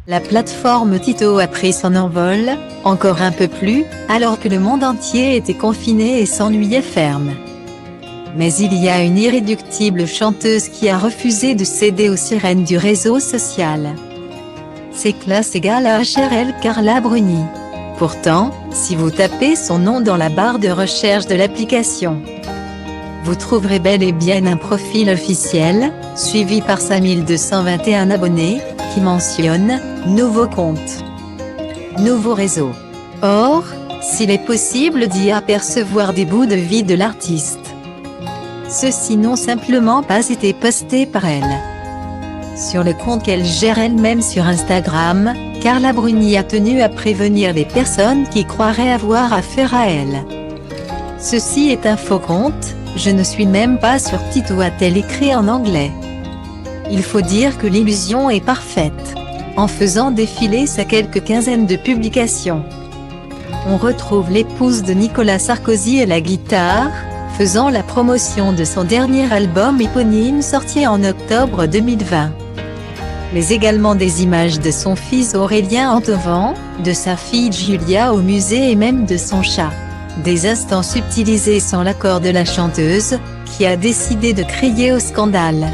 La plateforme Tito a pris son envol, encore un peu plus, alors que le monde entier était confiné et s'ennuyait ferme. Mais il y a une irréductible chanteuse qui a refusé de céder aux sirènes du réseau social. C'est classe égale à HRL Carla Bruni. Pourtant, si vous tapez son nom dans la barre de recherche de l'application, vous trouverez bel et bien un profil officiel, suivi par 5221 abonnés, qui mentionne « Nouveau compte »,« Nouveau réseau ». Or, s'il est possible d'y apercevoir des bouts de vie de l'artiste, ceux-ci n'ont simplement pas été postés par elle. Sur le compte qu'elle gère elle-même sur Instagram, Carla Bruni a tenu à prévenir les personnes qui croiraient avoir affaire à elle. Ceci est un faux compte, je ne suis même pas sur Tito, a-t-elle écrit en anglais. Il faut dire que l'illusion est parfaite. En faisant défiler sa quelques quinzaine de publications, on retrouve l'épouse de Nicolas Sarkozy à la guitare, faisant la promotion de son dernier album éponyme sorti en octobre 2020. Mais également des images de son fils Aurélien en devant, de sa fille Julia au musée et même de son chat. Des instants subtilisés sans l'accord de la chanteuse, qui a décidé de crier au scandale.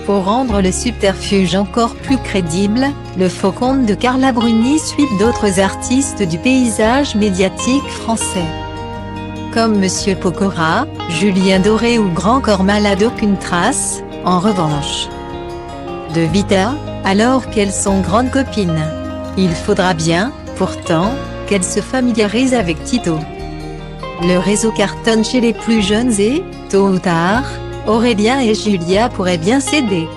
Pour rendre le subterfuge encore plus crédible, le faux compte de Carla Bruni suit d'autres artistes du paysage médiatique français, comme Monsieur Pokora, Julien Doré ou Grand Corps Malade. Aucune trace, en revanche, de Vita, alors qu'elles sont grandes copines. Il faudra bien, pourtant, qu'elles se familiarisent avec Tito. Le réseau cartonne chez les plus jeunes et, tôt ou tard, Aurélien et Julia pourraient bien céder.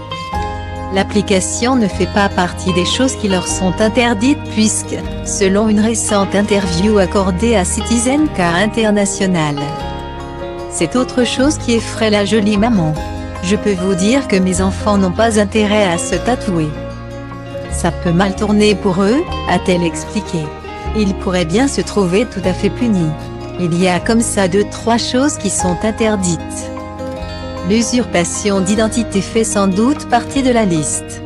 L'application ne fait pas partie des choses qui leur sont interdites puisque, selon une récente interview accordée à Citizen Car International, c'est autre chose qui effraie la jolie maman. Je peux vous dire que mes enfants n'ont pas intérêt à se tatouer. Ça peut mal tourner pour eux, a-t-elle expliqué. Ils pourraient bien se trouver tout à fait punis. Il y a comme ça 2-3 choses qui sont interdites. L'usurpation d'identité fait sans doute partie de la liste.